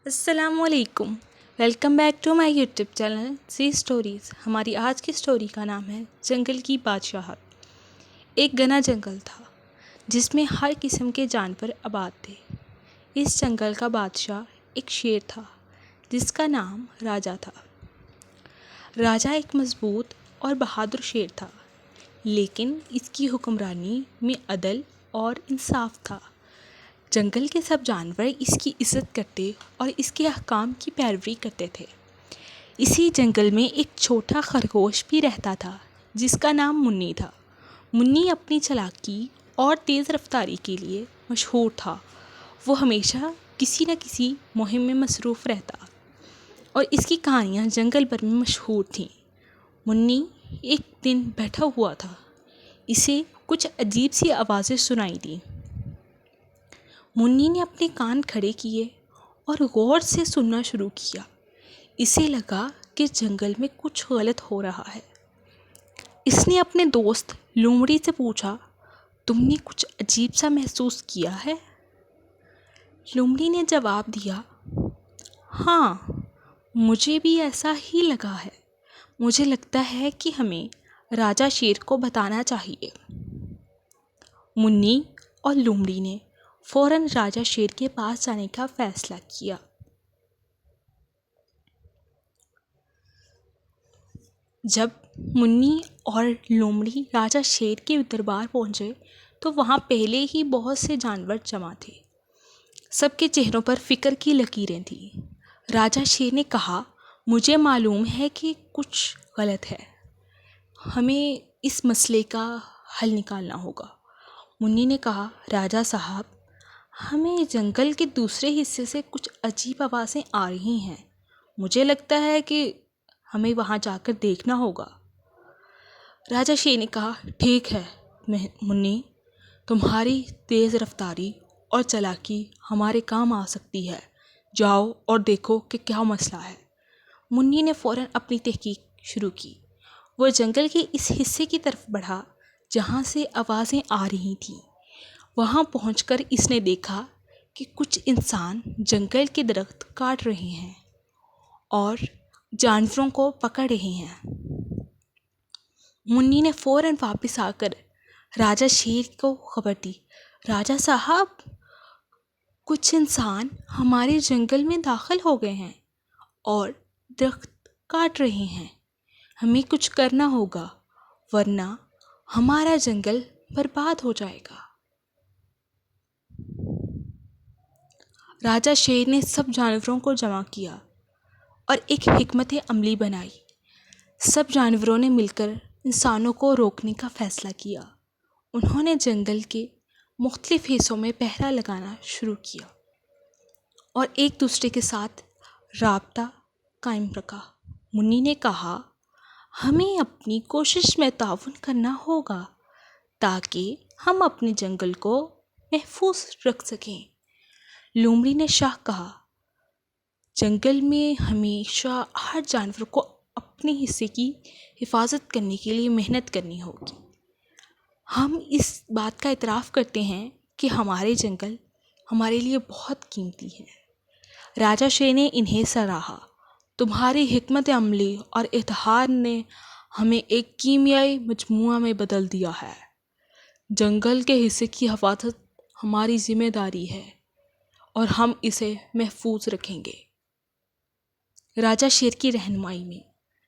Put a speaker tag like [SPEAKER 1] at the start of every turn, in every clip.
[SPEAKER 1] السلام علیکم، welcome back to my YouTube channel C stories. ہماری آج کی اسٹوری کا نام ہے جنگل کی بادشاہت۔ ایک گھنا جنگل تھا جس میں ہر قسم کے جانور آباد تھے۔ اس جنگل کا بادشاہ ایک شیر تھا جس کا نام راجا تھا۔ راجا ایک مضبوط اور بہادر شیر تھا، لیکن اس کی حکمرانی میں عدل اور انصاف تھا۔ جنگل کے سب جانور اس کی عزت کرتے اور اس کے احکام کی پیروی کرتے تھے۔ اسی جنگل میں ایک چھوٹا خرگوش بھی رہتا تھا جس کا نام منی تھا۔ منی اپنی چالاکی اور تیز رفتاری کے لیے مشہور تھا۔ وہ ہمیشہ کسی نہ کسی مہم میں مصروف رہتا اور اس کی کہانیاں جنگل بھر میں مشہور تھیں۔ منی ایک دن بیٹھا ہوا تھا، اسے کچھ عجیب سی آوازیں سنائی دیں۔ منی نے اپنے کان کھڑے کیے اور غور سے سننا شروع کیا۔ اسے لگا کہ جنگل میں کچھ غلط ہو رہا ہے۔ اس نے اپنے دوست لومڑی سے پوچھا، تم نے کچھ عجیب سا محسوس کیا ہے؟ لومڑی نے جواب دیا، ہاں، مجھے بھی ایسا ہی لگا ہے۔ مجھے لگتا ہے کہ ہمیں راجا شیر کو بتانا چاہیے۔ منی اور لومڑی نے فوراً راجا شیر کے پاس جانے کا فیصلہ کیا۔ جب منی اور لومڑی راجا شیر کے دربار پہنچے تو وہاں پہلے ہی بہت سے جانور جمع تھے۔ سب کے چہروں پر فکر کی لکیریں تھیں۔ راجا شیر نے کہا، مجھے معلوم ہے کہ کچھ غلط ہے۔ ہمیں اس مسئلے کا حل نکالنا ہوگا۔ منی نے کہا، راجا صاحب، ہمیں جنگل کے دوسرے حصے سے کچھ عجیب آوازیں آ رہی ہیں۔ مجھے لگتا ہے کہ ہمیں وہاں جا کر دیکھنا ہوگا۔ راجا شیر نے کہا، ٹھیک ہے منی، تمہاری تیز رفتاری اور چالاکی ہمارے کام آ سکتی ہے۔ جاؤ اور دیکھو کہ کیا مسئلہ ہے۔ منی نے فوراً اپنی تحقیق شروع کی۔ وہ جنگل کے اس حصے کی طرف بڑھا جہاں سے آوازیں آ رہی تھیں۔ وہاں پہنچ کر اس نے دیکھا کہ کچھ انسان جنگل کے درخت کاٹ رہے ہیں اور جانوروں کو پکڑ رہے ہیں۔ منی نے فوراً واپس آ کر راجا شیر کو خبر دی، راجا صاحب، کچھ انسان ہمارے جنگل میں داخل ہو گئے ہیں اور درخت کاٹ رہے ہیں۔ ہمیں کچھ کرنا ہوگا ورنہ ہمارا جنگل برباد ہو جائے گا۔ راجا شیر نے سب جانوروں کو جمع کیا اور ایک حکمت عملی بنائی۔ سب جانوروں نے مل کر انسانوں کو روکنے کا فیصلہ کیا۔ انہوں نے جنگل کے مختلف حصوں میں پہرا لگانا شروع کیا اور ایک دوسرے کے ساتھ رابطہ قائم رکھا۔ منی نے کہا، ہمیں اپنی کوشش میں تعاون کرنا ہوگا تاکہ ہم اپنے جنگل کو محفوظ رکھ سکیں۔ لومڑی نے شاہ کہا، جنگل میں ہمیشہ ہر جانور کو اپنے حصے کی حفاظت کرنے کے لیے محنت کرنی ہوگی۔ ہم اس بات کا اعتراف کرتے ہیں کہ ہمارے جنگل ہمارے لیے بہت قیمتی ہے۔ راجا شیر نے انہیں سراہا، تمہاری حکمت عملی اور اتحاد نے ہمیں ایک کیمیائی مجموعہ میں بدل دیا ہے۔ جنگل کے حصے کی حفاظت ہماری ذمہ داری ہے اور ہم اسے محفوظ رکھیں گے۔ راجا شیر کی رہنمائی میں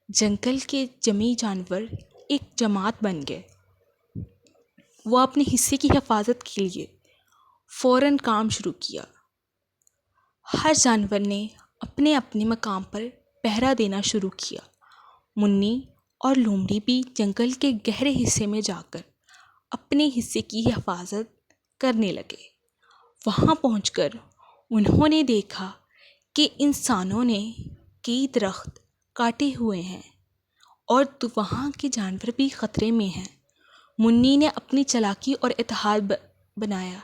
[SPEAKER 1] جنگل کے جمیع جانور ایک جماعت بن گئے۔ وہ اپنے حصے کی حفاظت کے لیے فوراً کام شروع کیا۔ ہر جانور نے اپنے اپنے مقام پر پہرا دینا شروع کیا۔ منی اور لومڑی بھی جنگل کے گہرے حصے میں جا کر اپنے حصے کی حفاظت کرنے لگے۔ وہاں پہنچ کر انہوں نے دیکھا کہ انسانوں نے کئی درخت کاٹے ہوئے ہیں اور وہاں کے جانور بھی خطرے میں ہیں۔ منی نے اپنی چالاکی اور اتحاد بنایا۔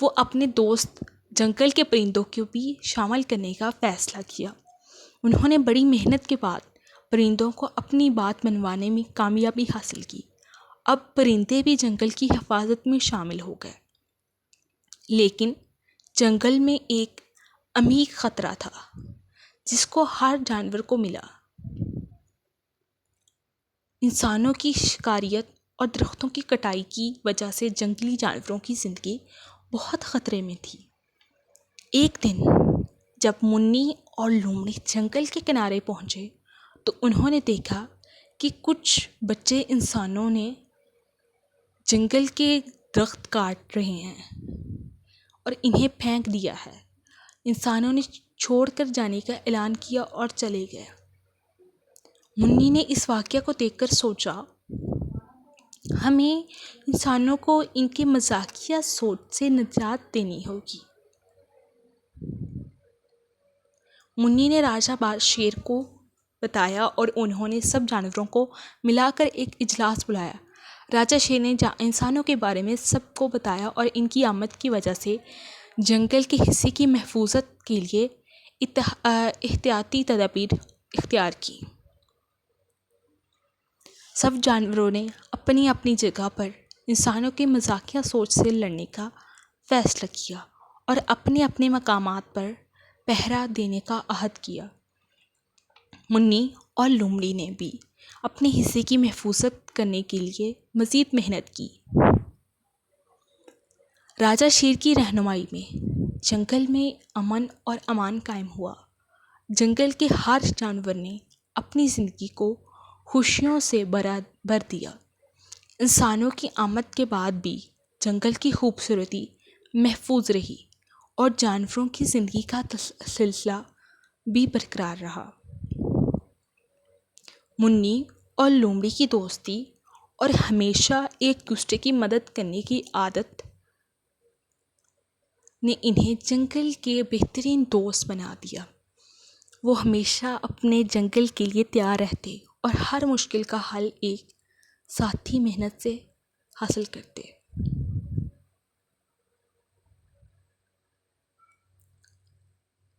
[SPEAKER 1] وہ اپنے دوست جنگل کے پرندوں کو بھی شامل کرنے کا فیصلہ کیا۔ انہوں نے بڑی محنت کے بعد پرندوں کو اپنی بات منوانے میں کامیابی حاصل کی۔ اب پرندے بھی جنگل کی حفاظت میں شامل ہو گئے۔ لیکن جنگل میں ایک عمیق خطرہ تھا جس کو ہر جانور کو ملا۔ انسانوں کی شکاریت اور درختوں کی کٹائی کی وجہ سے جنگلی جانوروں کی زندگی بہت خطرے میں تھی۔ ایک دن جب منی اور لومڑی جنگل کے کنارے پہنچے تو انہوں نے دیکھا کہ کچھ بچے انسانوں نے جنگل کے درخت کاٹ رہے ہیں اور انہیں پھینک دیا ہے۔ انسانوں نے چھوڑ کر جانے کا اعلان کیا اور چلے گئے۔ منی نے اس واقعہ کو دیکھ کر سوچا، ہمیں انسانوں کو ان کے مزاحیہ سوچ سے نجات دینی ہوگی۔ منی نے راجہ شیر کو بتایا اور انہوں نے سب جانوروں کو ملا کر ایک اجلاس بلایا۔ راجہ شیر نے انسانوں کے بارے میں سب کو بتایا اور ان کی آمد کی وجہ سے جنگل کے حصے کی محفوظت کے لیے احتیاطی تدابیر اختیار کی۔ سب جانوروں نے اپنی اپنی جگہ پر انسانوں کے مزاحیہ سوچ سے لڑنے کا فیصلہ کیا اور اپنے اپنے مقامات پر پہرا دینے کا عہد کیا۔ منی اور لومڑی نے بھی اپنے حصے کی محفوظت کرنے کے لیے مزید محنت کی۔ راجہ شیر کی رہنمائی میں جنگل میں امن اور امان قائم ہوا۔ جنگل کے ہر جانور نے اپنی زندگی کو خوشیوں سے بھر دیا۔ انسانوں کی آمد کے بعد بھی جنگل کی خوبصورتی محفوظ رہی اور جانوروں کی زندگی کا سلسلہ بھی برقرار رہا۔ منی اور لومڑی کی دوستی اور ہمیشہ ایک دوسرے کی مدد کرنے کی عادت نے انہیں جنگل کے بہترین دوست بنا دیا۔ وہ ہمیشہ اپنے جنگل کے لیے تیار رہتے اور ہر مشکل کا حل ایک ساتھی محنت سے حاصل کرتے۔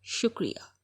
[SPEAKER 1] شکریہ۔